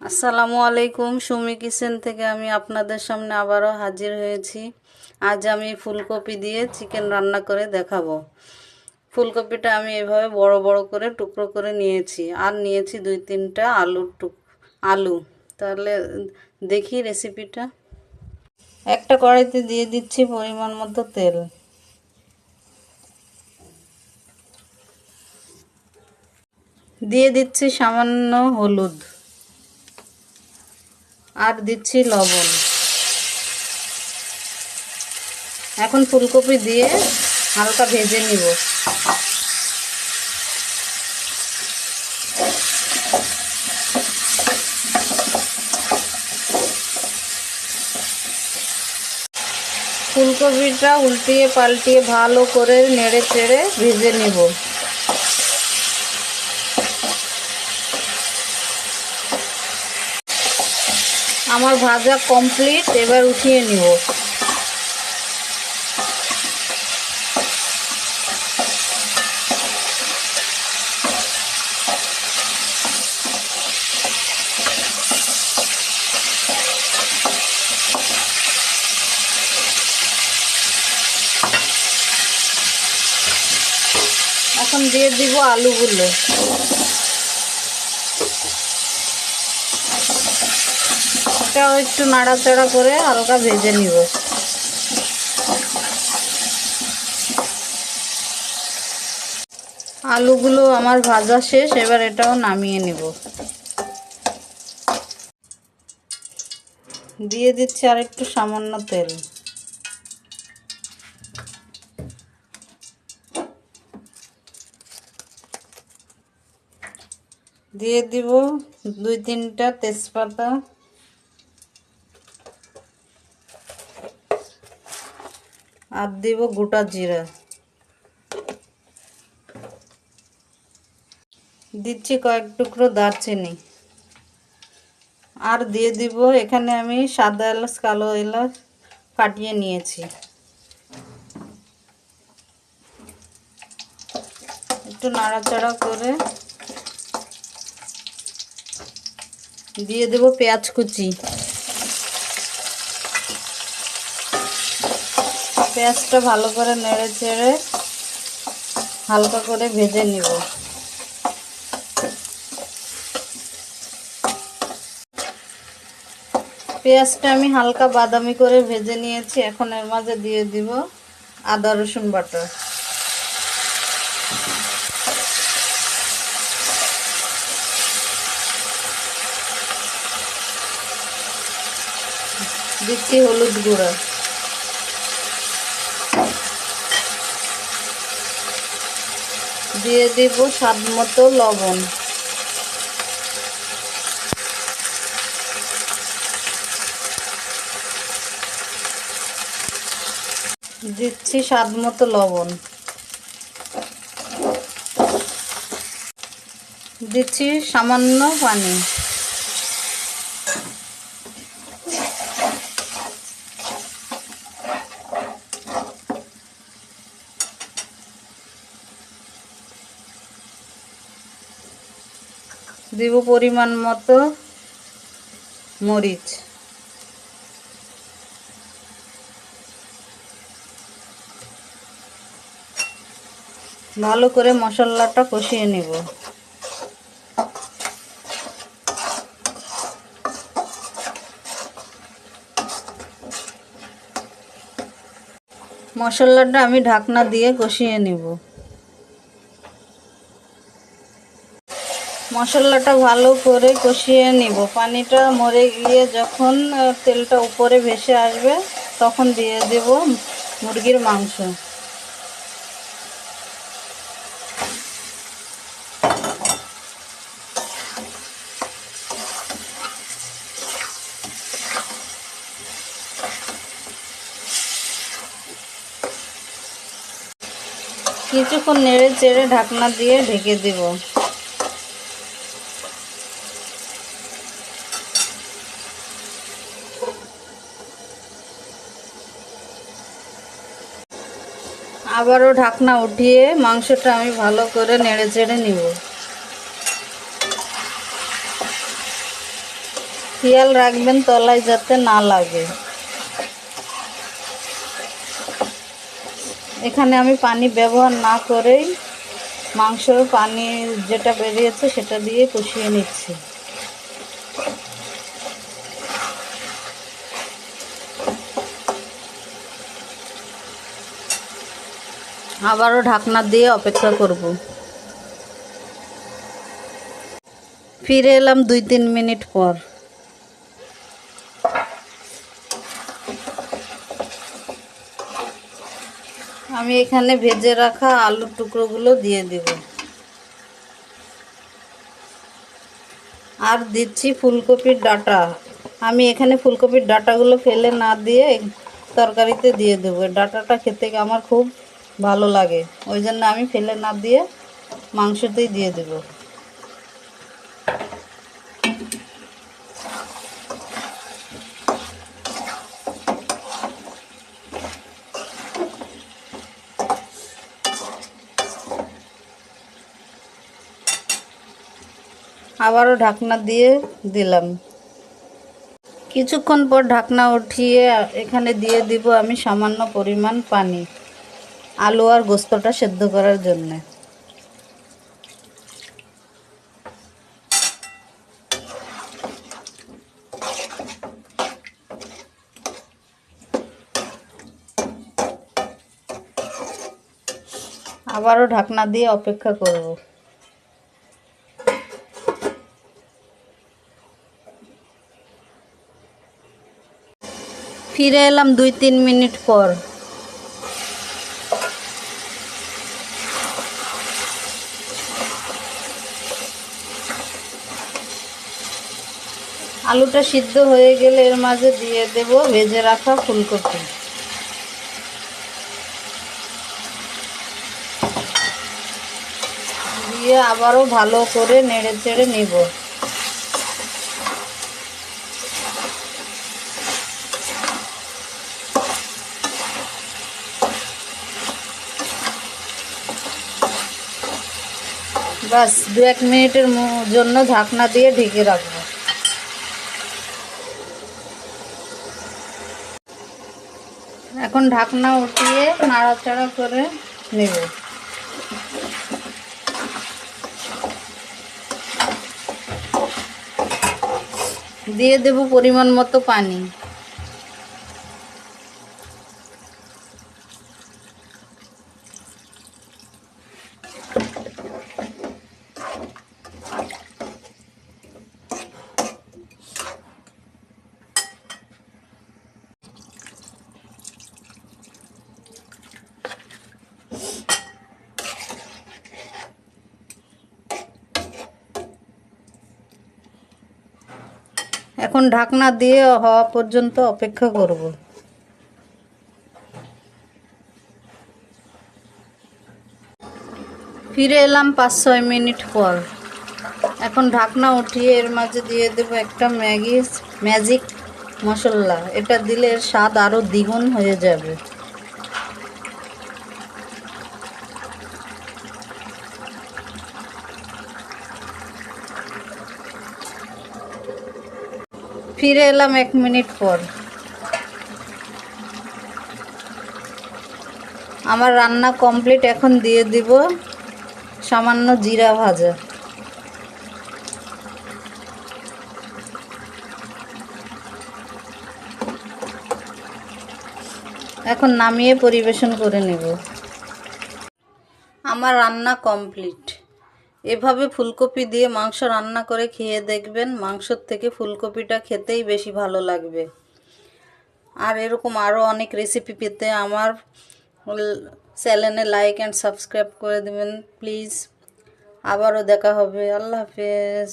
আসসালামু আলাইকুম। সুমি কিচেন থেকে আমি আপনাদের সামনে আবারও হাজির হয়েছি। আজ আমি ফুলকপি দিয়ে চিকেন রান্না করে দেখাবো। ফুলকপিটা আমি এভাবে বড় বড় করে টুকরো করে নিয়েছি, আর নিয়েছি 2-3টা আলু। তাহলে দেখি রেসিপিটা। একটা কড়াইতে দিয়ে দিচ্ছি পরিমাণ মতো তেল। দিয়ে দিচ্ছি সামান্য হলুদ, আর দিচ্ছি লবণ। এখন ফুলকপি দিয়ে হালকা ভেজে নিব। ফুলকপিটা উল্টিয়ে পাল্টিয়ে ভালো করে নেড়ে চেড়ে ভেজে নিব। আমার ভাজা কমপ্লিট, এবার উঠিয়ে নিব। এখন দিয়ে দিব আলুগুলো। এটাও একটু নাড়াচাড়া করে হালকা ভেজে নিব। আলুগুলো আমার ভাজা শেষ, এবার এটাও নামিয়ে নিব। দিয়ে দিচ্ছি আর একটু সামান্য তেল। দিয়ে দিব 2-3টা তেজপাতা, আর দিব গোটা জিরা। দিচ্ছি কয়েক টুকরো দারচিনি, আর দিয়ে দিব এখানে আমি সাদা এলাচ কালো এলাচ ফাটিয়ে নিয়েছি। একটু নাড়াচাড়া করে দিয়ে দেব পেঁয়াজ কুচি। পেঁয়াজটা ভালো করে নেড়ে চেড়ে হালকা করে ভেজে নিব। পেঁয়াজটা আমি হালকা বাদামি করে ভেজে নিয়েছি। এখন এর মাঝে দিয়ে দিব আদা রসুন বাটা। দিচ্ছি হলুদ গুঁড়া, দিয়ে দিব স্বাদ মতো লবণ। দিচ্ছি স্বাদ মতো লবণ। দিচ্ছি সামান্য পানি। দিব পরিমাণ মতো মরিচ। ভালো করে মশলাটা কষিয়ে নিব। মশলাটা আমি ঢাকনা দিয়ে কষিয়ে নিব। মশলাটা ভালো করে কষিয়ে নিব। পানিটা মরে গিয়ে যখন তেলটা উপরে ভেসে আসবে তখন দিয়ে দেব মুরগির মাংস। কিছুক্ষণ নেড়ে চেড়ে ঢাকনা দিয়ে ঢেকে দেব। আবারও ঢাকনা উঠিয়ে মাংসটা আমি ভালো করে নেড়ে চেড়ে নিব। খেয়াল রাখবেন তলায় যাতে না লাগে। এখানে আমি পানি ব্যবহার না করেই মাংসের পানি যেটা বেরিয়েছে সেটা দিয়ে কষিয়ে নিচ্ছি। আবারও ঢাকনা দিয়ে অপেক্ষা করব। ফিরে এলাম 2-3 মিনিট পর। আমি এখানে ভেজে রাখা আলুর টুকরোগুলো দিয়ে দিব, আর দিচ্ছি ফুলকপির ডাঁটা। আমি এখানে ফুলকপির ডাঁটাগুলো ফেলে না দিয়ে তরকারিতে দিয়ে দেবো। ডাঁটাটা খেতে আমার খুব ভালো লাগে, ওই জন্য আমি ফেলে না দিয়ে মাংসতেই দিয়ে দেব। আবারও ঢাকনা দিয়ে দিলাম। কিছুক্ষণ পর ঢাকনা উঠিয়ে এখানে দিয়ে দিব আমি সামান্য পরিমাণ পানি, আলু আর গোস্তটা সেদ্ধ করার জন্য। আবারও ঢাকনা দিয়ে অপেক্ষা করব। ফিরে এলাম 2-3 মিনিট পর। আলুটা সিদ্ধ হয়ে গেলে এর মাঝে দিয়ে দেব ভেজে রাখা ফুলকপি। দিয়ে আবারও ভালো করে নেড়ে চেড়ে নিব। বাস 2-1 মিনিটের জন্য ঢাকনা দিয়ে ঢেকে রাখবো। এখন ঢাকনা উঠিয়ে নাড়াচাড়া করে নেব। দিয়ে দেব পরিমাণ মতো পানি। এখন ঢাকনা দিয়ে হওয়া পর্যন্ত অপেক্ষা করব। ফিরে এলাম 5-6 মিনিট পর। এখন ঢাকনা উঠিয়ে এর মাঝে দিয়ে দেব একটা ম্যাজিক মশলা। এটা দিলে এর স্বাদ আরও দ্বিগুণ হয়ে যাবে। ফিরে এলাম 1 মিনিট পর। আমার রান্না কমপ্লিট। এখন দিয়ে দিব সামান্য জিরা ভাজা। এখন নামিয়ে পরিবেশন করে নেব। আমার রান্না কমপ্লিট। এভাবে ফুলকপি দিয়ে মাংস রান্না করে খেয়ে দেখবেন, মাংসর থেকে ফুলকপিটা খেতেই বেশি ভালো লাগবে। আর এরকম আরও অনেক রেসিপি পেতে আমার চ্যানেলে লাইক অ্যান্ড সাবস্ক্রাইব করে দেবেন প্লিজ। আবারও দেখা হবে। আল্লাহ হাফেজ।